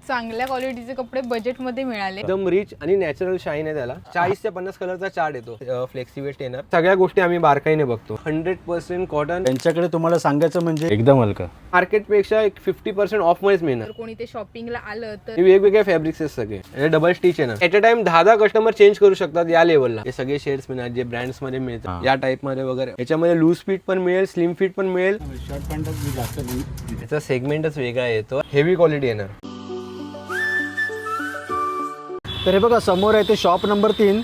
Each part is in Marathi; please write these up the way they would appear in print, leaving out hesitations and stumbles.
चांगल्या क्वालिटीचे कपडे बजेटमध्ये मिळाले. एकदम रिच आणि नॅचरल शाईन आहे त्याला. 40 ते 50 कलरचा चार्ट येतो. फ्लेक्सिवेट येणार. सगळ्या गोष्टी आम्ही बारकाईने बघतो. 100% कॉटन. त्यांच्याकडे तुम्हाला सांगायचं म्हणजे एकदम हलकं, मार्केटपेक्षा एक 50% ऑफ मध्येच मिळणार. जर कोणी ते शॉपिंगला आलं तर हे वेगवेगळे फॅब्रिक्स आहेत सगळे. हे डबल स्टिच आहे ना. At a time 10 customer change करू शकतात या लेवलला. हे सगळे शेड्स मिळणार जे ब्रँड्स मध्ये मिळतात या टाइप मध्ये वगैरे. याच्यामध्ये लूज फिट पण मिळेल, स्लिम फिट पण मिळेल. शर्ट पॅन्टच जास्त याचा सेगमेंटच वेगळा येतो. हेवी क्वालिटी येणार. तर हे बघा समोर आहे ते shop number 3,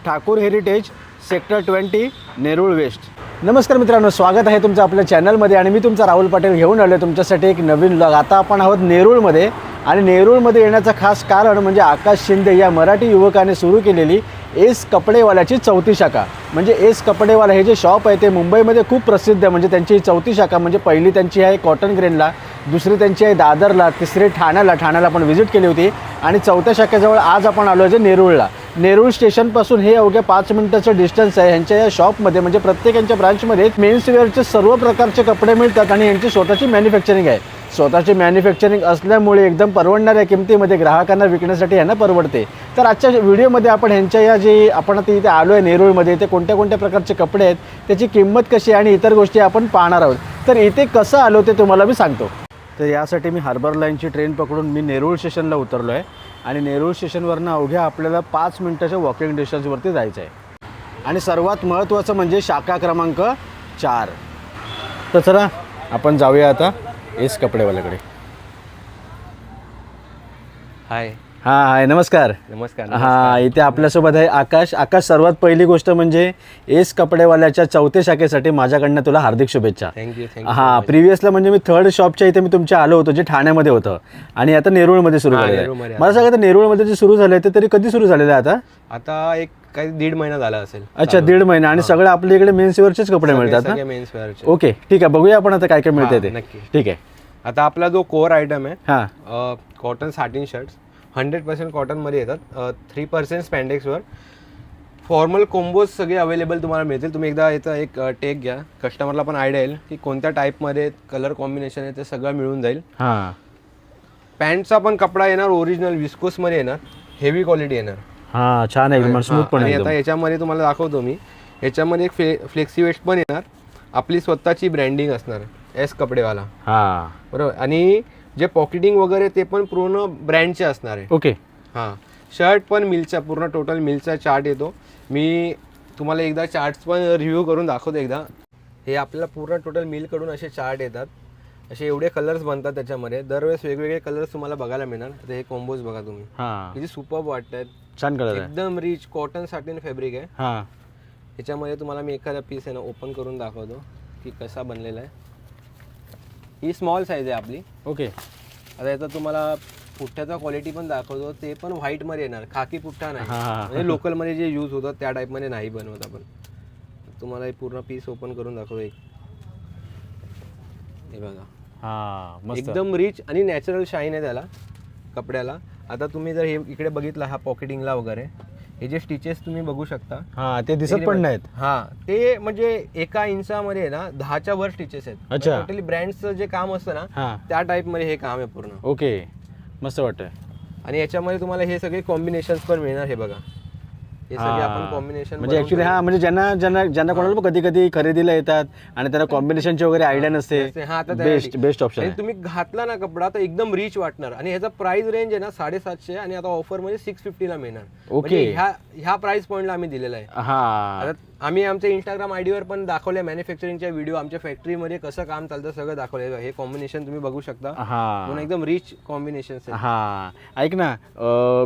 Thakur Heritage, sector 20, Nerul west. नमस्कार मित्रांनो, स्वागत आहे तुमचं आपल्या चॅनलमध्ये आणि मी तुमचा राहुल पाटील घेऊन आलो तुमच्यासाठी एक नवीन व्लॉग. आता आपण आहोत नेरूळमध्ये आणि नेरूळमध्ये येण्याचं खास कारण म्हणजे आकाश शिंदे या मराठी युवकाने सुरू केलेली एस कपडेवाल्याची 4थी शाखा. म्हणजे एस कपडेवाला हे जे शॉप आहे ते मुंबईमध्ये खूप प्रसिद्ध आहे. म्हणजे त्यांची 4थी शाखा म्हणजे पहिली त्यांची आहे कॉटन ग्रेनला, दुसरी त्यांची आहे दादरला, तिसरी ठाण्याला आपण व्हिजिट केली होती आणि 4थ्या शाखेजवळ आज आपण आलो आहे नेरूळला. नेरूळ स्टेशनपासून हे अवघ्या 5 मिनिटाचं डिस्टन्स आहे. ह्यांच्या या शॉपमध्ये म्हणजे प्रत्येक यांच्या ब्रांचमध्ये मेन्सवेअरचे सर्व प्रकारचे कपडे मिळतात आणि यांची स्वतःची मॅन्युफॅक्चरिंग आहे. स्वतःची मॅन्युफॅक्चरिंग असल्यामुळे एकदम परवडणाऱ्या किमतीमध्ये ग्राहकांना विकण्यासाठी ह्यांना परवडते. तर आजच्या व्हिडिओमध्ये आपण ह्यांच्या या जे आपण आता इथे आलो आहे नेरूळमध्ये ते कोणत्या कोणत्या प्रकारचे कपडे आहेत, त्याची किंमत कशी आणि इतर गोष्टी आपण पाहणार आहोत. तर इथे कसं आलो ते तुम्हाला मी सांगतो. तर यासाठी मी हार्बर लाईनची ट्रेन पकडून मी नेरूळ स्टेशनला उतरलो आहे आणि नेरूळ स्टेशनवरनं अवघ्या आपल्याला 5 मिनिटाच्या वॉकिंग डिस्टन्सवरती जायचं आहे. आणि सर्वात महत्त्वाचं म्हणजे शाखा क्रमांक 4. तर चला आपण जाऊया आता एस कपडेवाल्याकडे. हाय. हाय नमस्कार. नमस्कार. हां, इथे आपल्यासोबत आहे आकाश. सर्वात पहिली गोष्ट म्हणजे एस कपडेवाल्याच्या 4थ्या शाखेसाठी माझ्याकडनं तुला हार्दिक शुभेच्छा. थँक्यू. हां, प्रिव्हियसला म्हणजे मी 3rd शॉपच्या इथे मी तुमच्या आलो होतो जे ठाण्यामध्ये होतं आणि आता नेरूळमध्ये सुरू झालेलं आहे. मला सांगा नेरूळमध्ये जे सुरू झालं आहे ते तरी कधी सुरू झालेलं आहे? आता एक काही 1.5 महिना झाला असेल. अच्छा, 1.5 महिना. आणि सगळं आपल्या इकडे मेन्सवेअरचेच कपडे मिळतात ना? मेन्सवेअरचे. ओके, ठीक आहे. बघूया आपण आता काय काय मिळते ते. नक्की. ठीक आहे. आता आपला जो कोर आयटम आहे हां, कॉटन सॅटिन शर्ट्स 100% कॉटनमध्ये येतात. 3% स्पॅन्डेक्सवर फॉर्मल कोम्बोज सगळे अवेलेबल तुम्हाला मिळतील. तुम्ही एकदा याचा एक टेक घ्या, कस्टमरला पण आयडिया येईल की कोणत्या टाईपमध्ये कलर कॉम्बिनेशन आहे ते सगळं मिळून जाईल. हां, पॅन्टचा पण कपडा येणार ओरिजिनल विस्कोसमध्ये येणार, हेवी क्वालिटी येणार. हां, छान आहे, स्मूथ पण आहे. आता याच्यामध्ये तुम्हाला दाखवतो मी, याच्यामध्ये एक फ्लेक्सिवेस्ट पण येणार, आपली स्वतःची ब्रँडिंग असणार एस कपडेवाला. हां, बरोबर. आणि जे पॉकेटिंग वगैरे ते पण पूर्ण ब्रँडचे असणार आहे. ओके. हां, शर्ट पण मिलचा पूर्ण टोटल मिलचा चार्ट येतो. मी तुम्हाला एकदा चार्ट्स पण रिव्ह्यू करून दाखवतो एकदा. हे आपल्याला पूर्ण टोटल मिलकडून असे चार्ट येतात. असे एवढे कलर्स बनतात त्याच्यामध्ये. दरवेळेस वेगवेगळे कलर्स तुम्हाला बघायला मिळणार. आता हे कॉम्बोज बघा तुम्ही, हां, किती सुपर्ब वाटतात. छान कलर आहे. एकदम रिच कॉटन सॅटिन फॅब्रिक आहे. हां, याच्यामध्ये तुम्हाला मी एखादा पीस आहे ना ओपन करून दाखवतो की कसा बनलेला आहे. ही स्मॉल साईज आहे आपली. ओके. आता याचा तुम्हाला पुठ्ठ्याचा क्वालिटी पण दाखवतो. ते पण व्हाईटमध्ये येणार, खाकी पुठ्ठा नाही. हां. म्हणजे लोकलमध्ये जे यूज होतात त्या टाईपमध्ये नाही बनवत आपण. तुम्हाला हे पूर्ण पीस ओपन करून दाखवतो एक. हे बघा. हां, मस्त. एकदम रिच आणि नॅचरल शाईन आहे त्याला कपड्याला. आता तुम्ही जर हे इकडे बघितला हा पॉकेटिंगला वगैरे हे जे स्टिचेस तुम्ही बघू शकता. हां, ते दिसत पण नाहीत. हां, ते म्हणजे 1 इंचामध्ये ना 10च्या वर स्टिचेस आहेत. अच्छा. टोटली ब्रँड्सचं जे काम असतं ना हां, त्या टाईपमध्ये हे काम आहे पूर्ण. ओके, मस्त वाटतंय. आणि याच्यामध्ये तुम्हाला हे सगळे कॉम्बिनेशन्स पण मिळणार. हे बघा, हे सगळे आपण कॉम्बिनेशन म्हणजे ऍक्च्युली म्हणजे ज्यांना कोणाला कधी कधी खरेदीला येतात आणि त्यांना कॉम्बिनेशनची वगैरे आयडिया नसते, बेस्ट ऑप्शन आहे. तुम्ही घातला ना कपडा तर एकदम रिच वाटणार. आणि ह्याचा प्राइस रेंज आहे ना 750 आणि आता ऑफर मध्ये 650 मिळणार. ओके. ह्या प्राइस पॉईंटला आम्ही दिलेला आहे. हां, आता आम्ही आमच्या इंस्टाग्राम आयडीवर पण दाखवले मॅन्युफॅक्चरिंगच्या व्हिडिओ, आमच्या फॅक्टरीमध्ये कसं काम चालतं सगळं दाखवलं. हे कॉम्बिनेशन तुम्ही बघू शकता. हां, एकदम रिच कॉम्बिनेशन. हां. ऐक ना,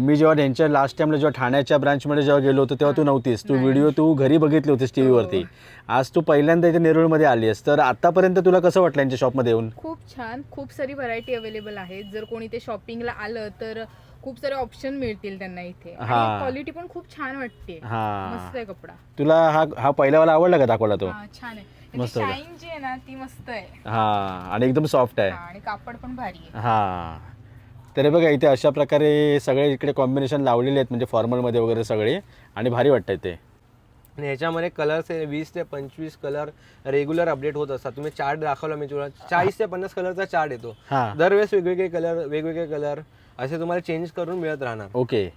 मी जेव्हा त्यांच्या लास्ट टाइमला जेव्हा ठाण्याच्या ब्रांचमध्ये जेव्हा गेलो होतो तेव्हा तू नव्हतीस. तू व्हिडिओ तू घरी बघितली होतीस टी व्हीवरती. आज तू पहिल्यांदा इथे नेरूळमध्ये आली आहेस. तर आतापर्यंत तुला कसं वाटलं यांच्या शॉपमध्ये येऊन? खूप छान, खूप सारी व्हरायटी अवेलेबल आहे. जर कोणी ते शॉपिंगला आलं तर खूप सारे ऑप्शन मिळतील त्यांना इथे. आणि क्वालिटी पण खूप छान वाटते. हां, मस्त आहे कपडा. तुला हा पहिल्यावाला आवडला का दाखवला तो? हां, छान आहे. मस्त होता. शाईन जी आहे ना ती मस्त आहे. हां, आणि एकदम सॉफ्ट आहे. आणि कापड पण भारी आहे. हां, तर बघा इथे अशा प्रकारे सगळे इकडे कॉम्बिनेशन लावलेले आहेत म्हणजे फॉर्मलमध्ये वगैरे सगळे आणि भारी वाटतं ते. आणि ह्याच्यामध्ये कलर्स 20 ते 25 कलर रेग्युलर अपडेट होत असतात. तुम्ही चार्ट दाखवला मी तुला, 40 ते 50 कलरचा चार्ट येतो. हां, दरवेळेस वेगवेगळे कलर असे तुम्हाला चेंज करून मिळत राहणार. ओके.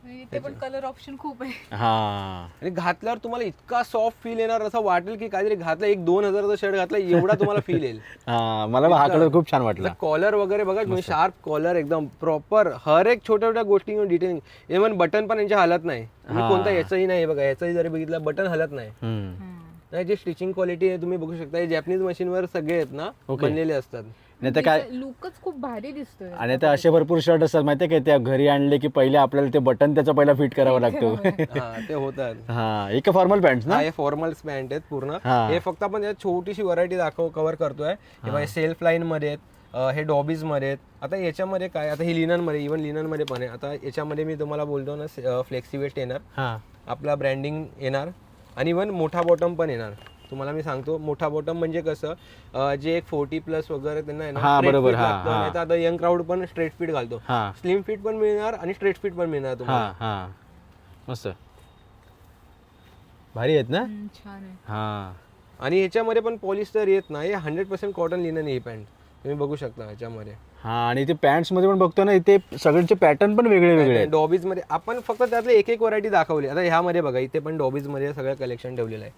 इथे पण कलर ऑप्शन खूप आहे. हा. आणि घातल्यावर तुम्हाला इतका सॉफ्ट फील येणार, असं वाटेल की काहीतरी घातलं, 1-2 हजाराचा शर्ट घातला एवढा तुम्हाला फील येईल. हा, मला हा कलर खूप छान वाटला. कॉलर वगैरे बघा, शार्प कॉलर एकदम प्रॉपर, हर एक छोट्या छोट्या गोष्टी डिटेलिंग. इव्हन बटन पण यांच्या हलत नाही. तुम्ही कोणता याचंही नाही बघा, याचंही जरी बघितलं बटन हलत नाही. जे स्टिचिंग क्वालिटी आहे तुम्ही बघू शकता, हे जॅपनीज मशीनवर सगळे आहेत ना बनलेले असतात. नाही तर काय, लुकच खूप भारी दिसतोय. आणि आता असे भरपूर शर्ट असतात माहितीये का, त्या घरी आणले की पहिले आपल्याला ते बटन त्याचा पहिला फिट करावं लागतं. ते होतात. हा, एक फॉर्मल पॅन्ट ना. हे फॉर्मल पॅन्ट आहेत पूर्ण. हा. हे फक्त आपण यात छोटीशी व्हरायटी कव्हर करतोय. हे बघा, सेल्फ लाईन मध्ये आहेत, हे डॉबीज मध्ये आहेत. आता याच्यामध्ये काय, आता हे लिनन मध्ये, इव्हन लिनन मध्ये पण आहे. आता याच्यामध्ये मी तुम्हाला बोलतो ना, फ्लेक्सी वेस्ट येणार, आपला ब्रँडिंग येणार, आणि इव्हन मोठा बॉटम पण येणार. तुम्हाला मी सांगतो, मोठा बॉटम म्हणजे कसं, जे एक 40+ वगैरे त्यांना आहे ना, बरोबर. आता यंग क्राऊड पण स्ट्रेट फिट घालतो. स्लिम फिट पण मिळणार आणि स्ट्रेट फिट पण मिळणार तुम्हाला. मस्त भारी आहेत ना. छान आहे. हा, आणि ह्याच्यामध्ये पण पॉलिस्टर येत नाही, 100% कॉटन लिनन ही पॅन्ट तुम्ही बघू शकता ह्याच्यामध्ये. हा, आणि ते पॅन्ट्स मध्ये पण बघतो ना, इथे सगळ्यांचे पॅटर्न पण वेगळे वेगळे आहेत. डॉबीज मध्ये आपण फक्त त्यातले एक व्हरायटी दाखवली. आता ह्यामध्ये बघा, इथे पण डॉबीज मध्ये सगळं कलेक्शन ठेवलेलं आहे.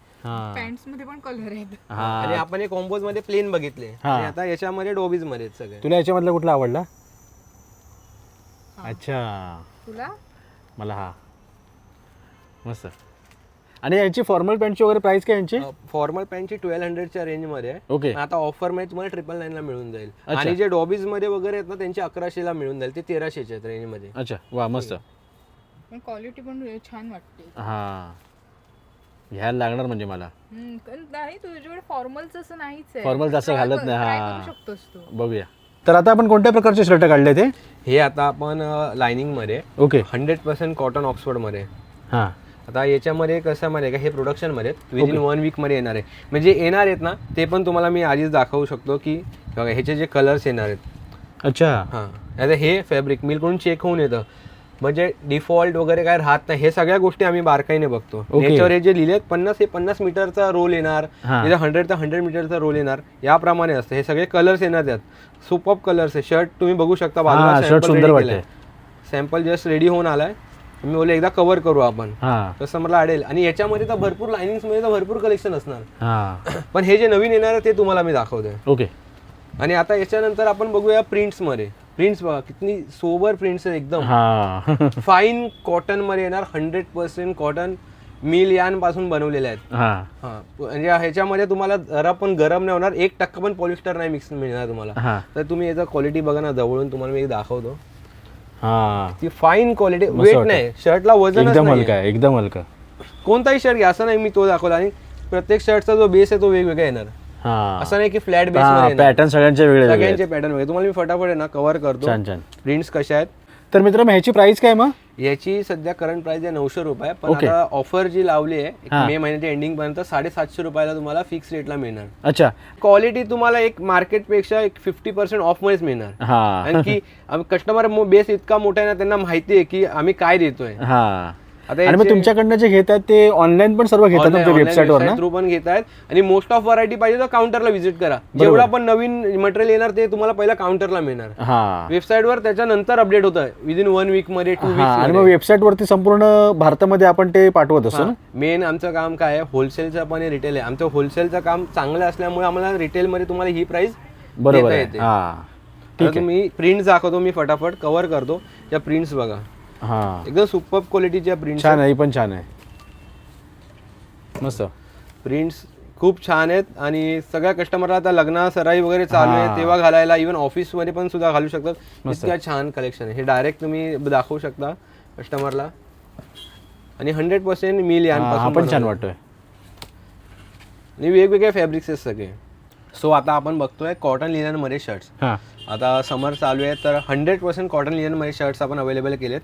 पॅन्ट्स मध्ये पण कलर आहेत. आणि आपण हे कॉम्बोज मध्ये प्लेन बघितले, आणि आता याच्यामध्ये डॉबीज मध्ये सगळे. तुला याच्यामधला कुठला आवडला? अच्छा, तुला? मला हा मस्त. आणि यांची फॉर्मल पॅन्टची वगैरे प्राइस काय यांची? फॉर्मल पॅन्टची 1200च्या रेंज मध्ये आहे. ओके. आता ऑफर मध्ये तुम्हाला 999 ला मिळून जाईल. आणि जे डॉबीज मध्ये वगैरे आहेत ना, त्यांची 1100 ला मिळून जाईल. ते 1300च्या रेंज मध्ये. अच्छा, वा, मस्त. पण क्वालिटी पण छान वाटते. हा, घ्यायला लागणार म्हणजे मला. नाही, तुझ्याकडे फॉर्मलच असं नाहीच आहे. फॉर्मल जास्त घालत नाही. Try हा, करू शकतोस तू. बघूया. तर आता आपण कोणत्या प्रकारचे शर्ट काढले ते? हे आता आपण लाइनिंग मध्ये, ओके, 100% कॉटन ऑक्सफोर्ड मध्ये. हा. आता याच्यामध्ये कसं मध्ये का, हे प्रोडक्शन मध्ये विदिन 1 वीक मध्ये येणार आहे. म्हणजे येणार आहेत ना, ते पण तुम्हाला मी आधीच दाखवू शकतो की बघा, ह्याचे जे कलर्स येणार आहेत. अच्छा. हां, आता हे फॅब्रिक मिलकडून चेक होऊन येतं, म्हणजे डिफॉल्ट वगैरे काय राहत नाही. हे सगळ्या गोष्टी आम्ही बारकाईने बघतो. याच्यावर हे जे लिहिलेत 50 मीटरचा रोल येणार, 100 मीटरचा रोल येणार, याप्रमाणे असतं. हे सगळे कलर्स येणार त्यात. सुपर कलर्स आहे. शर्ट तुम्ही बघू शकता, बाजूला सॅम्पल जस्ट रेडी होऊन आलाय. मी बोलले एकदा कव्हर करू आपण, तसं मला आवडेल. आणि याच्यामध्ये तर भरपूर लाइनिंग्स मध्ये तर भरपूर कलेक्शन असणार, पण हे जे नवीन येणार आहे ते तुम्हाला मी दाखवतोय. ओके. आणि आता याच्यानंतर आपण बघूया प्रिंट्स मध्ये. प्रिंट्स बघा, किती सोबर प्रिंट्स आहेत एकदम. फाईन कॉटन मध्ये येणार, 100% कॉटन मिल यान पासून बनवलेले आहेत. म्हणजे ह्याच्यामध्ये तुम्हाला जरा पण गरम नाही होणार, 1% पण पॉलिस्टर नाही मिक्स मिळणार तुम्हाला. तर तुम्ही याचा क्वालिटी बघा ना जवळून, तुम्हाला मी दाखवतो. ती फाईन क्वालिटी, वेट नाही, शर्टला वजन एकदम हलका आहे, एकदम हलका. कोणताही शर्ट घ्या, असं नाही मी तो दाखवला. आणि प्रत्येक शर्टचा जो बेस आहे तो वेगवेगळा येणार. असं नाही की फ्लॅट बेस मध्ये, पॅटर्न सगळ्यांचे वेगळे, सगळ्यांचे पॅटर्न वेगळे. तुम्हाला मी फटाफट आहे ना कव्हर करतो. छान छान प्रिंट्स कशा आहेत. तर मित्रांनो, ह्याची प्राइस काय मग? याची सध्या करंट प्राइस आहे 900 रुपये. पण आता ऑफर जी लावली आहे मे महिन्याच्या एंडिंग पर्यंत 750 रुपयाला तुम्हाला फिक्स रेटला मिळणार. अच्छा. क्वालिटी तुम्हाला एक मार्केट पेक्षा 50% ऑफ मध्येच मिळणार. आणखी कस्टमर बेस इतका मोठा आहे ना, त्यांना माहिती आहे की आम्ही काय देतोय. आणि मग तुमच्याकडनं जे घेतात ते ऑनलाईन पण सर्व घेतात ना, वेबसाईटवर ना? थ्रू पण घेतात. आणि मोस्ट ऑफ व्हरायटी पाहिजे तर काउंटरला व्हिजिट करा. जेवढा पण नवीन मटेरियल येणार ते तुम्हाला पहिला काउंटरला मिळणार. वेबसाईटवर त्याच्यानंतर अपडेट होतं विदिन 1 वीक मध्ये, 2 वीक. आणि मग वेबसाईट वरती संपूर्ण भारतामध्ये आपण ते पाठवत असतो ना. मेन आमचं काम काय आहे, होलसेलचं पण रिटेल आहे. आमचं होलसेलचं काम चांगलं असल्यामुळे आम्हाला रिटेल मध्ये तुम्हाला ही प्राइस बरोबर येते. ठीक आहे. मी प्रिंट्स दाखवतो, मी फटाफट कव्हर करतो. त्या प्रिंट्स बघा, एकदम सुपर क्वालिटीच्या प्रिंट्स. छान आहे, पण छान आहे, मस्त प्रिंट्स खूप छान आहेत. आणि सगळ्या कस्टमरला आता लग्न सराई वगैरे चालू आहे तेव्हा घालायला, इव्हन ऑफिस मध्ये पण सुद्धा घालू शकतात. इतक्या छान कलेक्शन आहे. हे डायरेक्ट तुम्ही दाखवू शकता कस्टमरला. आणि 100% मिल यानपासून पण छान वाटतोय. आणि वेगवेगळे फॅब्रिक्स आहेत सगळे. सो आता आपण बघतोय कॉटन लिनन मध्ये शर्ट्स. आता समर चालू आहे तर 100% कॉटन लिनन मध्ये शर्ट्स आपण अवेलेबल केलेत.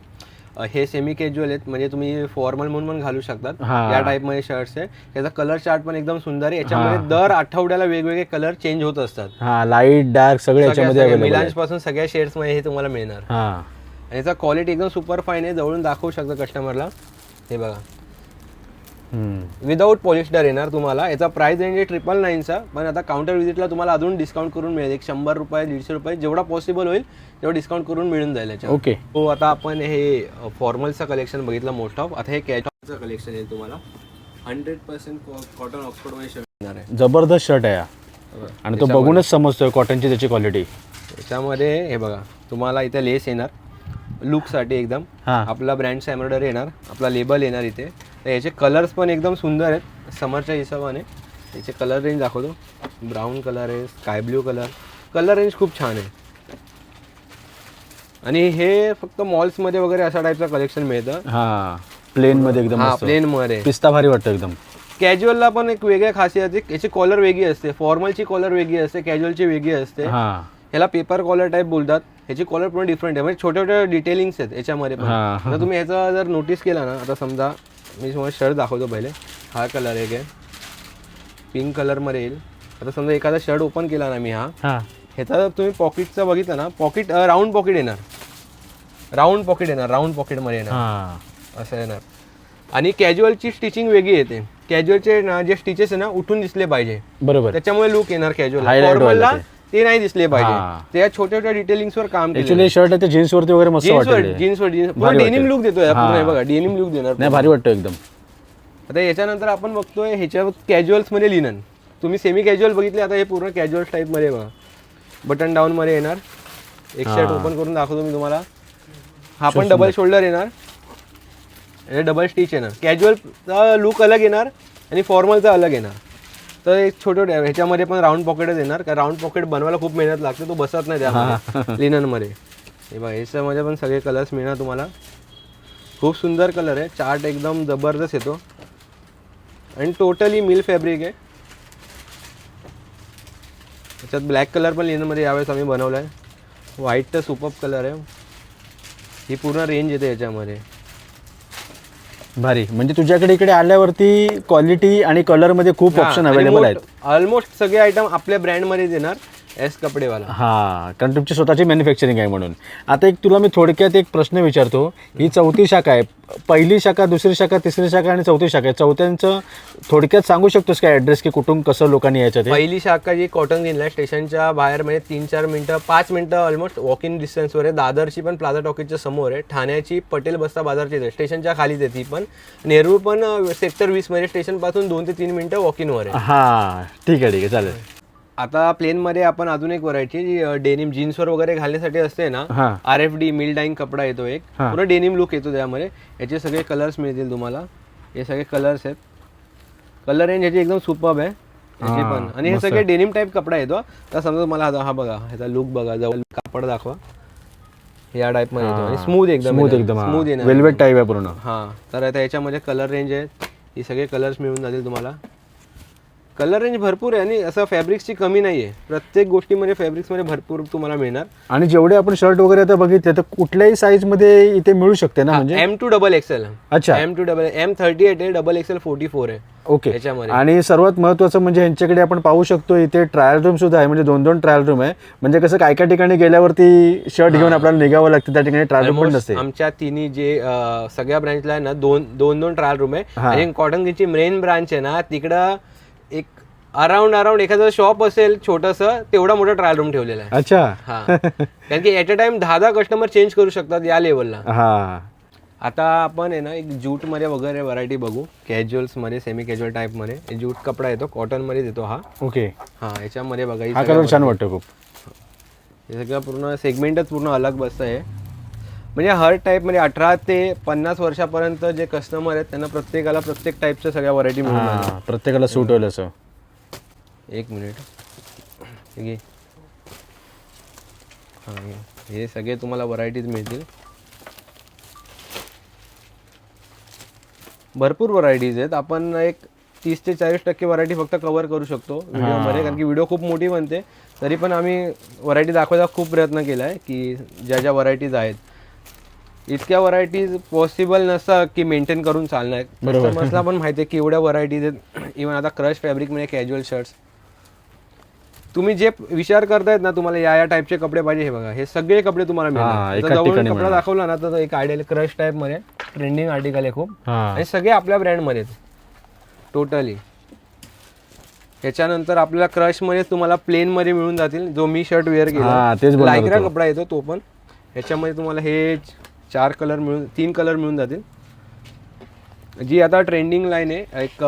हे सेमी कॅज्युअल आहेत, म्हणजे तुम्ही फॉर्मल म्हणून पण घालू शकतात. या टाइप मध्ये शर्ट्स आहे. त्याचा कलर चार्ट पण एकदम सुंदर आहे. याच्यामध्ये दर आठवड्याला वेगवेगळे कलर चेंज होत असतात. लाईट डार्क सगळे याच्यामध्ये मिलांज पासून सगळ्या शेड्स मध्ये हे तुम्हाला मिळणार. आणि याचा क्वालिटी एकदम सुपर फाईन आहे. जवळून दाखवू शकता कस्टमरला. हे बघा, विदाऊट पॉलिस्टर येणार तुम्हाला. याचा प्राइस रेंज आहे 999चा, पण आता काउंटर व्हिजिटला तुम्हाला अजून डिस्काउंट करून मिळेल. एक 100 रुपये 150 रुपये जेवढा पॉसिबल होईल तेवढं डिस्काउंट करून मिळून जाईल याच्या. ओके. हो, आता आपण हे फॉर्मलचं कलेक्शन बघितलं मोस्ट ऑफ. आता हे कॅजुअलचं कलेक्शन आहे तुम्हाला 100% कॉटन ऑक्सफोर्डमध्ये शर्ट येणार आहे. जबरदस्त शर्ट आहे हा. आणि तो बघूनच समजतोय कॉटनची त्याची क्वालिटी. त्याच्यामध्ये हे बघा तुम्हाला इथे लेस येणार लुकसाठी एकदम. आपला ब्रँडचा एम्ब्रॉयडरी येणार, आपला लेबल येणार इथे. तर याचे कलर्स पण एकदम सुंदर आहेत समरच्या हिशोबाने. याचे कलर रेंज दाखवतो. ब्राऊन कलर आहे, स्काय ब्ल्यू कलर रेंज खूप छान आहे. आणि हे फक्त मॉल्समध्ये वगैरे अशा टाईपचं कलेक्शन मिळतं. हा, प्लेनमध्ये एकदम. हा, प्लेनमध्ये पिस्ता भारी वाटतं एकदम. कॅज्युअलला पण एक वेगळ्या खासियत आहे. याची कॉलर वेगळी असते, फॉर्मलची कॉलर वेगळी असते, कॅज्युअलची वेगळी असते. ह्याला पेपर कॉलर टाईप बोलतात. ह्याची कॉलर पूर्ण डिफरंट आहे, म्हणजे छोट्या छोट्या डिटेलिंग्स आहेत याच्यामध्ये पण. आता तुम्ही ह्याचा जर नोटीस केला ना, आता समजा मी तुम्हाला शर्ट दाखवतो पहिले. हा कलर एक आहे, पिंक कलरमध्ये येईल. आता समजा एखादा शर्ट ओपन केला ना मी, ह्याचा तुम्ही पॉकेटचा बघितलं ना, पॉकेट राऊंड पॉकेट येणार, राऊंड पॉकेटमध्ये येणार असं येणार. आणि कॅज्युअलची स्टिचिंग वेगळी येते. कॅज्युअलचे जे स्टिचेस आहे ना उठून दिसले पाहिजे, बरोबर, त्याच्यामुळे लुक येणार कॅज्युअल. फॉर्मलला ते नाही दिसले पाहिजे. त्या छोट्या छोट्या डिटेलिंग्सवर काम केलं. शर्ट आहे जीन्स वरती वगैरे मस्त वाटतं. जीन्सवर डेनिम लुक देतोय बघा, डेनिम लुक देणार. नाही, भारी वाटतं एकदम. आता याच्यानंतर आपण बघतोय ह्याच्या कॅज्युअल्समध्ये लिनन. तुम्ही सेमी कॅज्युअल बघितले, आता हे पूर्ण कॅज्युअल टाईपमध्ये बघा. बटन डाऊनमध्ये येणार. एक शर्ट ओपन करून दाखवतो मी तुम्हाला. हा पण डबल शोल्डर येणार, डबल स्टिच येणार. कॅज्युअलचा लुक अलग येणार आणि फॉर्मलचा अलग येणार. तर एक छोटे ह्याच्यामध्ये पण राऊंड पॉकेटच येणार, कारण राऊंड पॉकेट बनवायला खूप मेहनत लागते, तो बसत नाही त्यामध्ये लिननमध्ये. हे बघा याच्यामध्ये पण सगळे कलर्स मिळणार तुम्हाला. खूप सुंदर कलर आहे, चार्ट एकदम जबरदस्त येतो आणि टोटली मिल फॅब्रिक आहे. त्याच्यात ब्लॅक कलर पण लिननमध्ये यावेळेस आम्ही बनवला आहे. व्हाईट तर सुपर्ब कलर आहे. ही पूर्ण रेंज येते याच्यामध्ये. भारी. म्हणजे तुझ्याकडे इकडे आल्यावरती क्वालिटी आणि कलरमध्ये खूप ऑप्शन अवेलेबल आहेत. ऑलमोस्ट सगळे आयटम आपल्या ब्रँडमध्येच येणार, एस कपडेवाला. कारण तुमची स्वतःची मॅन्युफॅक्चरिंग आहे म्हणून. आता एक तुला मी थोडक्यात एक प्रश्न विचारतो. ही 4थी शाखा आहे. पहिली शाखा, दुसरी शाखा, तिसरी शाखा आणि 4थी शाखा आहे. चौथ्यांचं थोडक्यात सांगू शकतोस का ॲड्रेस, की कुठून कसं लोकांनी यायचं ते? पहिली शाखा जी कॉटन ग्रीनला स्टेशनच्या बाहेर, म्हणजे 3-4 मिनिटं 5 मिनिटं ऑलमोस्ट वॉक इन डिस्टन्सवर आहे. दादरची पण प्लाझा टॉकीजच्या समोर आहे. ठाण्याची पटेल बस्ता बाजारची आहे, स्टेशनच्या खालीच आहे ती पण. नेहरू पण सेक्टर 20 मध्ये स्टेशनपासून 2 ते 3 मिनिटं वॉक इनवर आहे. ठीक आहे, चालेल. आता प्लेनमध्ये आपण अजून एक व्हरायटी जी डेनिम जीन्सवर वगैरे घालण्यासाठी असते ना, RFD मिल डाईंग कपडा येतो एक, पूर्ण डेनिम लुक येतो त्यामध्ये. याचे सगळे कलर्स मिळतील तुम्हाला. हे सगळे कलर्स आहेत. कलर रेंज याची एकदम सुपर्ब आहे याची पण. आणि हे सगळे डेनिम टाईप कपडा येतो. तर समजा मला हा बघा, ह्याचा लुक बघा, जवळ कापड दाखवा. या टाईप मध्ये येतो आणि स्मूथ एकदम येणार, वेल्वेट टाईप आहे पूर्ण. तर आता याच्यामध्ये कलर रेंज आहे, हे सगळे कलर्स मिळून जातील तुम्हाला. कलर रेंज भरपूर आहे आणि असं फॅब्रिक्सची कमी नाही आहे. प्रत्येक गोष्टीमध्ये फॅब्रिक्समध्ये भरपूर तुम्हाला मिळणार. आणि जेवढे आपण शर्ट वगैरे आता बघितले तर कुठल्याही साईजमध्ये इथे मिळू शकते ना? म्हणजे M to XXL. अच्छा, M38 आहे, XXL 44 आहे. ओके. आणि सर्वात महत्त्वाचं म्हणजे यांच्याकडे आपण पाहू शकतो इथे ट्रायल रूम सुद्धा आहे. म्हणजे 2 ट्रायल रूम आहे. म्हणजे कसं काय काय ठिकाणी गेल्यावरती शर्ट घेऊन आपल्याला निघावं लागतं, त्या ठिकाणी ट्रायल रूम पण नसते. आमच्या तिन्ही जे सगळ्या ब्रँचला आहे ना, 2 ट्रायल रूम आहे. आणि कॉटन ग्रीनची मेन ब्रांच आहे ना, तिकडं एक अराउंड एखादं शॉप असेल छोटंसं, तेवढा मोठा ट्रायल रूम ठेवलेला आहे. अच्छा. कारण की at a time 10 customer change करू शकतात या लेवलला. आता आपण आहे ना एक ज्यूटमध्ये वगैरे व्हरायटी बघू. कॅज्युअल्समध्ये, सेमी कॅज्युअल टाईपमध्ये ज्यूट कपडा येतो, कॉटनमध्ये येतो हा. ओके. याच्यामध्ये बघा, हा कलर छान वाटतो खूप. हे सगळं पूर्ण सेगमेंटच पूर्ण अलग बसतं आहे. म्हणजे हर टाईपमध्ये 18 ते 50 वर्षापर्यंत जे कस्टमर आहेत त्यांना प्रत्येकाला प्रत्येक टाईपच्या सगळ्या व्हरायटी मिळून प्रत्येकाला सूट होईल असं. एक मिनिट, हे सगळे तुम्हाला व्हरायटीज मिळतील. भरपूर व्हरायटीज आहेत. आपण एक 30 ते 40% व्हरायटी फक्त कव्हर करू शकतो व्हिडिओमध्ये, कारण की व्हिडिओ खूप मोठी बनते. तरी पण आम्ही व्हरायटी दाखवायचा खूप प्रयत्न केला आहे, की ज्या व्हरायटीज आहेत. इतक्या व्हरायटीज पॉसिबल नसतं की मेंटेन करून चालणार. कस्टमर्सला पण माहिती आहे की एवढ्या व्हरायटीज आहेत. इव्हन आता क्रश फॅब्रिकमध्ये कॅज्युअल शर्ट्स, तुम्ही जे विचार करतायत ना, तुम्हाला या टाईपचे कपडे पाहिजे, हे बघा, हे सगळे कपडे तुम्हाला मिळणार. जवळून कपडा दाखवला ना, तर एक आयडियल क्रश टाईप मध्ये ट्रेंडिंग आर्टिकल आहे खूप, आणि सगळे आपल्या ब्रँडमध्ये. टोटली. ह्याच्यानंतर आपल्याला क्रशमध्ये तुम्हाला प्लेनमध्ये मिळून जातील, जो मी शर्ट वेअर हा, तेच केला बोलणार लायक्रा होतो. कपडा येतो तो पण. ह्याच्यामध्ये तुम्हाला हे 3 कलर मिळून जातील. जी आता ट्रेंडिंग लाईन आहे, एक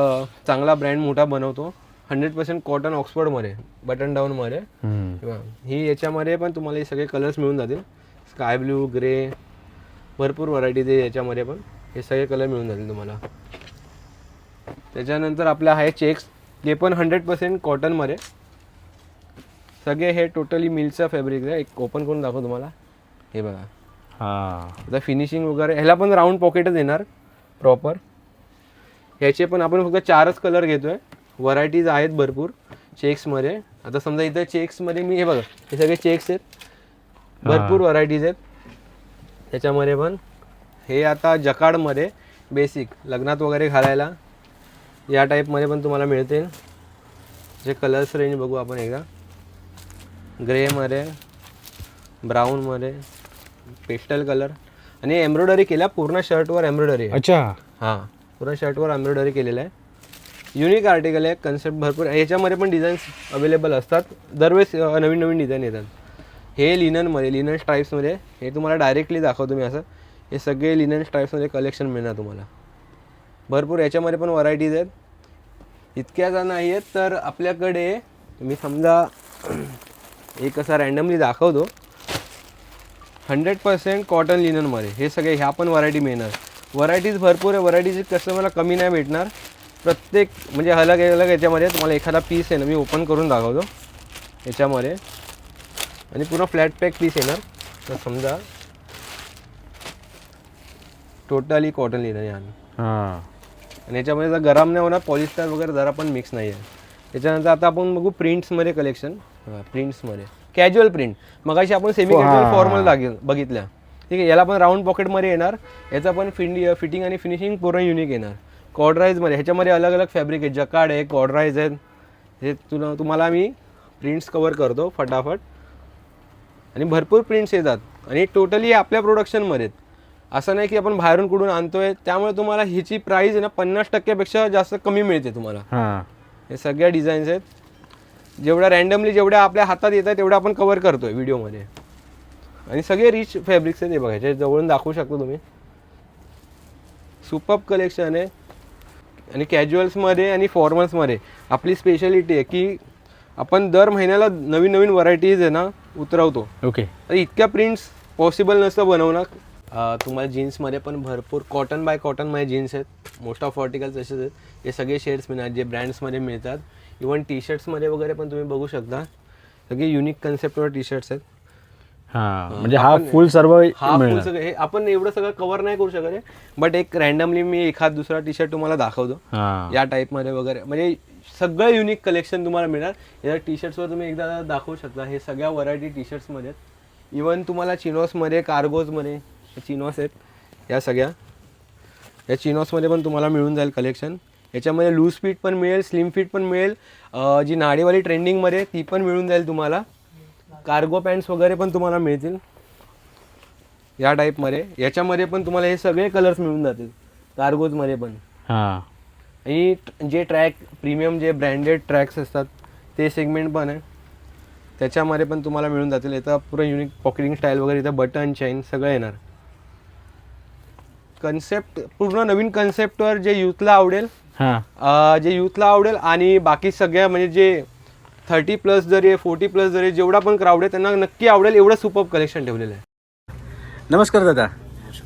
चांगला ब्रँड मोठा बनवतो 100% कॉटन ऑक्सफर्डमध्ये बटन डाऊनमध्ये. ही याच्यामध्ये पण तुम्हाला हे सगळे कलर्स मिळून जातील. स्काय ब्ल्यू, ग्रे, भरपूर व्हरायटीज आहे याच्यामध्ये पण. हे सगळे कलर मिळून जातील तुम्हाला. त्याच्यानंतर आपलं आहे चेक्स, जे पण 100% कॉटनमध्ये. सगळे हे टोटली मिलचं फॅब्रिक आहे. एक ओपन करून दाखव तुम्हाला. हे बघा. आता फिनिशिंग वगैरे ह्याला पण राऊंड पॉकेटच येणार प्रॉपर. ह्याचे पण आपण फक्त 4च कलर घेतोय. व्हरायटीज आहेत भरपूर चेक्समध्ये. आता समजा इथं चेक्समध्ये मी हे बघा, हे सगळे चेक्स आहेत, भरपूर व्हरायटीज आहेत त्याच्यामध्ये पण. हे आता जकार्डमध्ये बेसिक लग्नात वगैरे घालायला या टाईपमध्ये पण तुम्हाला मिळतील. जे कलर्स रेंज बघू आपण एकदा. ग्रेमध्ये, ब्राऊनमध्ये, पेस्टल कलर आणि एम्ब्रॉयडरी केल्या पूर्ण शर्टवर एम्ब्रॉयडरी. अच्छा. हां, पूर्ण शर्टवर एम्ब्रॉयडरी केलेलं आहे. युनिक आर्टिकल आहे, कन्सेप्ट भरपूर. याच्यामध्ये पण डिझाईन्स अवेलेबल असतात, दरवेळेस नवीन नवीन डिझाईन येतात. हे लिननमध्ये, लिनन स्ट्राईप्समध्ये, हे तुम्हाला डायरेक्टली दाखवतो मी असं. हे सगळे लिनन स्ट्राईप्समध्ये कलेक्शन मिळणार तुम्हाला भरपूर. याच्यामध्ये पण व्हरायटीज आहेत. इतक्या जण नाही आहेत तर आपल्याकडे मी समजा एक असा रँडमली दाखवतो. 100% कॉटन लिननमध्ये हे सगळे ह्या पण व्हरायटी मिळणार. व्हरायटीज भरपूर आहे. व्हरायटीज कस्टमरला कमी नाही भेटणार. प्रत्येक म्हणजे अलग अलग याच्यामध्ये तुम्हाला एखादा पीस आहे ना, मी ओपन करून दाखवतो याच्यामध्ये. आणि पूर्ण फ्लॅट पॅक पीस येणार. तर समजा टोटली कॉटन लिनन आहे. आणि याच्यामध्ये जर गरम नाही होणार, पॉलिस्टर वगैरे जरा पण मिक्स नाही आहे. त्याच्यानंतर आता आपण बघू प्रिंट्समध्ये कलेक्शन. प्रिंट्समध्ये कॅज्युअल प्रिंट. मगाशी आपण सेमी कॅज्युअल फॉर्मल बघितल्या, ठीक आहे. याला पण राऊंड पॉकेटमध्ये येणार. याचा पण फिटिंग आणि फिनिशिंग पूर्ण युनिक येणार. कॉर्डराईजमध्ये ह्याच्यामध्ये अलग अलग फॅब्रिक आहे. जकार्ड आहे, कॉर्डराईज आहेत. हे तुम्हाला मी प्रिंट्स कवर करतो फटाफट. आणि भरपूर प्रिंट्स येतात आणि टोटली आपल्या प्रोडक्शनमध्ये. असं नाही की आपण बाहेरून कुठून आणतोय. त्यामुळे तुम्हाला ह्याची प्राईस आहे ना 50% जास्त कमी मिळते तुम्हाला. हे सगळ्या डिझाईन्स आहेत. जेवढ्या रँडमली जेवढ्या आपल्या हातात येतात तेवढ्या आपण कवर करतोय व्हिडिओमध्ये. आणि सगळे रिच फॅब्रिक्स आहेत. हे बघा, ह्याच्या जवळून दाखवू शकतो तुम्ही. सुपर्ब कलेक्शन आहे. आणि कॅज्युअल्समध्ये आणि फॉर्मल्समध्ये आपली स्पेशालिटी आहे की आपण दर महिन्याला नवीन नवीन व्हरायटीज आहे ना उतरवतो. ओके. इतक्या प्रिंट्स पॉसिबल नसतं बनवणं. तुम्हाला जीन्समध्ये पण भरपूर कॉटन बाय कॉटनमध्ये जीन्स आहेत. मोस्ट ऑफ आर्टिकल्स असेच आहेत. हे सगळे शेड्स मिळणार जे ब्रँड्समध्ये मिळतात. इवन टी शर्ट्समध्ये वगैरे पण तुम्ही बघू शकता. सगळे युनिक कन्सेप्टवर टी शर्ट्स आहेत. म्हणजे हा फुल सर्व फुल सगळं हे आपण एवढं सगळं कव्हर नाही करू शकत. बट एक रँडमली मी एखाद दुसरा टी शर्ट तुम्हाला दाखवतो या टाईपमध्ये वगैरे. म्हणजे सगळं युनिक कलेक्शन तुम्हाला मिळणार. या टी शर्ट्सवर तुम्ही एकदा दाखवू शकता. हे सगळ्या व्हरायटी टी शर्ट्समध्ये आहेत. इवन तुम्हाला चिनोसमध्ये, कार्गोजमध्ये चिनोस आहेत. या सगळ्या या चिनोसमध्ये पण तुम्हाला मिळून जाईल कलेक्शन. याच्यामध्ये लूज फिट पण मिळेल, स्लिम फिट पण मिळेल. जी नाडीवाली ट्रेंडिंगमध्ये ती पण मिळून जाईल तुम्हाला. कार्गो पॅन्ट्स वगैरे पण तुम्हाला मिळतील या टाईपमध्ये. याच्यामध्ये पण तुम्हाला हे सगळे कलर्स मिळून जातील कार्गोजमध्ये पण. आणि जे ट्रॅक प्रीमियम जे ब्रँडेड ट्रॅक्स असतात ते सेगमेंट पण आहे. त्याच्यामध्ये पण तुम्हाला मिळून जातील. इथं पुरं युनिक पॉकेटिंग स्टाईल वगैरे, इथं बटन चैन सगळं येणार. कन्सेप्ट पूर्ण नवीन कन्सेप्टवर जे यूथला आवडेल आणि बाकी सगळ्या म्हणजे जे 30+ जरी 40+ जरी जेवढा पण क्राऊड आहे त्यांना नक्की आवडेल एवढं सुपर्ब कलेक्शन ठेवलेलं आहे. नमस्कार दादा.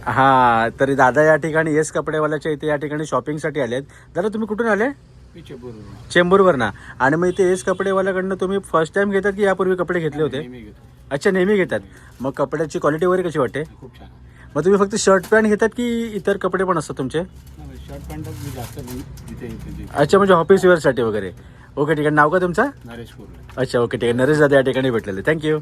हां, तरी दादा या ठिकाणी येस कपडेवाल्याच्या इथे या ठिकाणी शॉपिंगसाठी आलेत. दादा तुम्ही कुठून आले? चेंबूरवर ना. आणि मग इथे येस कपडेवाल्याकडनं तुम्ही फर्स्ट टाइम घेतात की यापूर्वी कपडे घेतले होते? अच्छा, नेहमी घेतात. मग कपड्याची क्वालिटी वगैरे कशी वाटते? खूप छान. मग तुम्ही फक्त शर्ट पॅन्ट घेतात की इतर कपडे पण असतात तुमचे? शर्ट पॅन्टच जास्त इथे. अच्छा, म्हणजे ऑफिस वेअरसाठी वगैरे. ओके, ठीक आहे. नाव का तुमचं? नरेश कुर्ले. अच्छा, ओके, ठीक आहे. नरेश दादा या ठिकाणी भेटलेले. थँक्यू.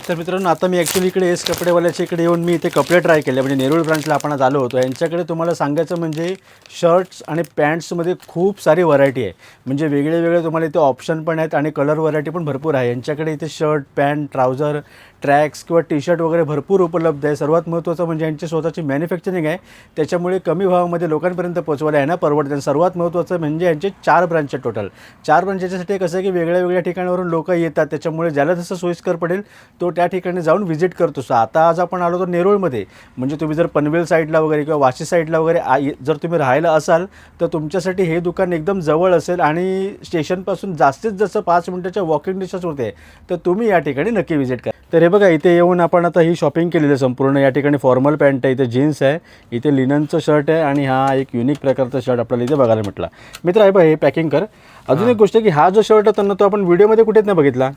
तर मित्रांनो आता मी ॲक्च्युली इकडे एस कपडेवाल्याच्या इकडे येऊन मी इथे कपडे ट्राय केले. म्हणजे नेरूळ ब्रांचला आपण आज आलो होतो. यांच्याकडे तुम्हाला सांगायचं म्हणजे शर्ट्स आणि पॅन्ट्समध्ये खूप सारी व्हरायटी आहे. म्हणजे वेगळे वेगळे तुम्हाला इथे ऑप्शन पण आहेत आणि कलर व्हरायटी पण भरपूर आहे. यांच्याकडे इथे शर्ट, पॅन्ट, ट्राउझर, ट्रॅक्स किंवा टी शर्ट वगैरे भरपूर उपलब्ध आहे. सर्वात महत्त्वाचं म्हणजे यांची स्वतःची मॅन्युफॅक्चरिंग आहे, त्याच्यामुळे कमी भावामध्ये लोकांपर्यंत पोहोचवायला आहे ना परवडते. सर्वात महत्त्वाचं म्हणजे यांचे 4 ब्रांच आहे टोटल. 4 ब्रांचेसाठी कसं आहे की वेगळ्या वेगळ्या ठिकाणावरून लोक येतात, त्याच्यामुळे ज्याला जसं सोयीस्कर पडेल तो त्या ठिकाणी जाऊन व्हिजिट करतो. सो आता आज आपण आलो तर नेरूळमध्ये. म्हणजे तुम्ही जर पनवेल साईडला वगैरे किंवा वाशी साईडला वगैरे जर तुम्ही राहायला असाल तर तुमच्यासाठी हे दुकान एकदम जवळ असेल आणि स्टेशनपासून जास्तीत जास्त 5 मिनिटाच्या वॉकिंग डिस्टन्सवरती आहे. तर तुम्ही या ठिकाणी नक्की व्हिजिट करा. तर हे बघा इथे येऊन आपण आता ही शॉपिंग केलेली आहे संपूर्ण. या ठिकाणी फॉर्मल पॅन्ट आहे, इथे जीन्स आहे, इथे लिननचं शर्ट आहे आणि हा एक युनिक प्रकारचा शर्ट आपल्याला इथे बघायला म्हटला. मित्र आहे बघ हे पॅकिंग कर. अजून एक गोष्ट आहे की हा जो शर्ट होता ना तो आपण व्हिडिओमध्ये कुठेच नाही बघितला.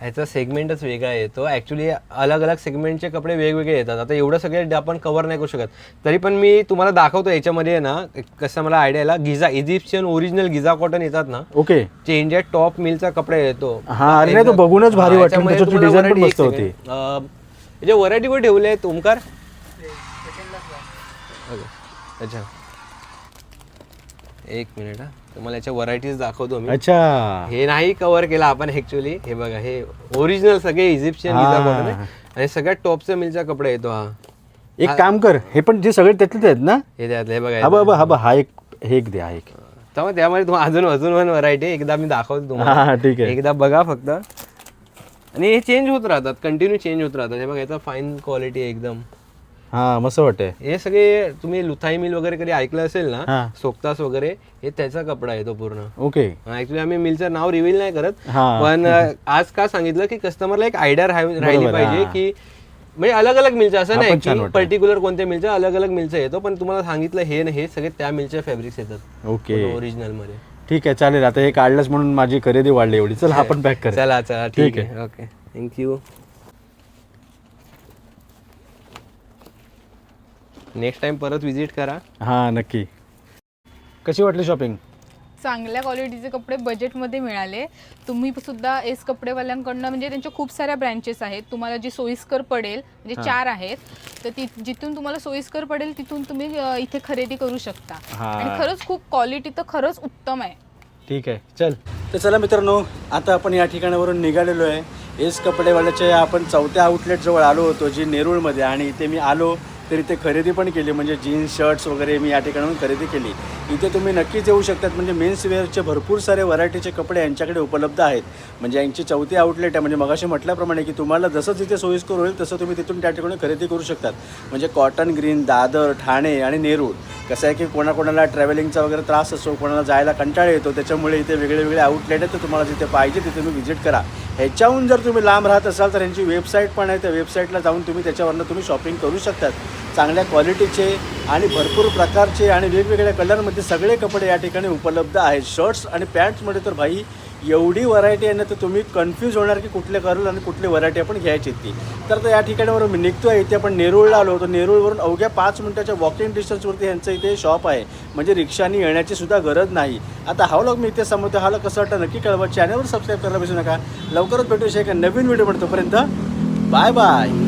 ह्याचा सेगमेंटच वेगळा येतो. ॲक्च्युली अलग अलग सेगमेंटचे कपडे वेगवेगळे येतात. आता एवढं सगळे आपण कव्हर नाही करू शकत, तरी पण मी तुम्हाला दाखवतो. याच्यामध्ये आहे ना कसं मला आयडिया आला, Giza Egyptian original Giza cotton येतात ना, ओके, चेंज आहे टॉप मिलचा कपडा येतो. हा अरे नाही तो बघूनच भारी वाटतं. त्याची डिझाईन पण मस्त होती. जे व्हरायटी वर ठेवले आहेत ओमकार. अच्छा एक मिनिट हा, तुम्हाला याच्या व्हरायटीज दाखवतो मी. अच्छा हे नाही कव्हर केला आपण ऍक्च्युली. हे बघा हे ओरिजिनल सगळे इजिप्शियन गिझा कॉटन आहे आणि सगळ्यात टॉपचा मिलचा कपडा येतो हा. एक काम कर, हे पण जे सगळे त्यातलेच आहेत ना, हे त्यातले हे बघा. हा बाबा हा बा हा एक हे एक द्या एक. त्यामध्ये तुम्हाला अजून अजून व्हरायटी एकदा मी दाखवतो तुम्हाला. हा ठीक आहे. एकदा बघा फक्त. आणि हे चेंज होत राहतात, कंटिन्यू चेंज होत राहतात. हे बघा याचा फाईन क्वालिटी एकदम. हा मस्त वाटतंय. हे सगळे तुम्ही लुथाई मिल वगैरे कधी ऐकलं असेल हा. ना, सोक्तास वगैरे, हे त्याचा कपडा आहे तो पूर्ण. ओके ऍक्च्युली आम्ही मिलचं नाव रिव्हील नाही करत, हा. पण आज का सांगितलं की कस्टमरला एक आयडिया राहिली बरोबर, पाहिजे हा. की म्हणजे अलग अलग मिलचं असं हा, नाही पण छान की वाटतं. पर्टिक्युलर कोणत्या मिलचं, अलग अलग मिलचं येतो. पण तुम्हाला सांगितलं हे सगळे त्या मिलच्या फॅब्रिक्स येतात ओके ओरिजिनल मध्ये. ठीक आहे चालेल. आता हे काढलंच म्हणून माझी खरेदी वाढली एवढी. चल हा पण पॅक कर. चला चला ठीक ठीक आहे. Okay thank you. नेक्स्ट टाइम परत विजिट करा. हा नक्की. कशी वाटली शॉपिंग? चांगल्या क्वालिटीचे कपडे बजेटमध्ये मिळाले. तुम्ही सुद्धा एस कपडेवाल्यांकडनं म्हणजे त्यांच्या खूप साऱ्या ब्रँचेस आहेत. तुम्हाला जी सोयीस्कर पडेल म्हणजे 4 आहेत, तर जिथून तुम्हाला सोयीस्कर पडेल तिथून तुम्ही इथे खरेदी करू शकता. हा. आणि खरंच खूप क्वालिटी तर खरंच उत्तम आहे. ठीक आहे चल. तर चला मित्रांनो, आता आपण या ठिकाणावरून निघालेलो आहे. एस कपडेवाल्याच्या आपण 4थ्या आउटलेटजवळ आलो होतो जी नेरूळमध्ये. आणि इथे मी आलो तर इथे खरेदी पण केली. म्हणजे जीन्स शर्ट्स वगैरे मी या ठिकाणाहून खरेदी केली. इथे तुम्ही नक्कीच येऊ शकतात. म्हणजे मेन्स वेअरचे भरपूर सारे व्हरायटीचे कपडे यांच्याकडे उपलब्ध आहेत. म्हणजे यांची 4थी आउटलेट आहे. म्हणजे मगाशी म्हटल्याप्रमाणे की तुम्हाला जसं जिथे सोयीस्कर होईल तसं तुम्ही तिथून त्या ठिकाणी खरेदी करू शकतात. म्हणजे कॉटन ग्रीन, दादर, ठाणे आणि नेरूळ. कसं आहे की कोणाकोणाला ट्रॅव्हलिंगचा वगैरे त्रास असतो, कोणाला जायला कंटाळा येतो, त्याच्यामुळे इथे वेगळे वेगळे आउटलेट आहेत. तर तुम्हाला जिथे पाहिजे तिथे तुम्ही व्हिजिट करा. ह्याच्याहून जर तुम्ही लांब राहत असाल तर यांची वेबसाईट पण आहे. त्या वेबसाईटला जाऊन तुम्ही त्याच्यावरनं तुम्ही शॉपिंग करू शकतात. चांगल्या क्वालिटीचे आणि भरपूर प्रकारचे आणि वेगवेगळ्या कलरमध्ये सगळे कपडे या ठिकाणी उपलब्ध आहेत. शर्ट्स आणि पॅन्ट्समध्ये तर भाई एवढी व्हरायटी आहे ना, तर तुम्ही कन्फ्यूज होणार की कुठले कलर आणि कुठली व्हरायटी आपण घ्यायची ती. तर या ठिकाणावरून मी निघतो आहे. इथे आपण नेरूळला आलो होतो. नेरूळवरून अवघ्या 5 मिनिटाच्या वॉकिंग डिस्टन्सवरती यांचं इथे शॉप आहे. म्हणजे रिक्षानी येण्याची सुद्धा गरज नाही. आता हा व्लॉग मी इथे समजतो. हा कसं वाटतं नक्की कळवा. चॅनलवर सबस्क्राईब करायला विसरू नका. लवकरच भेटू एका नवीन व्हिडिओ. पण तोपर्यंत बाय बाय.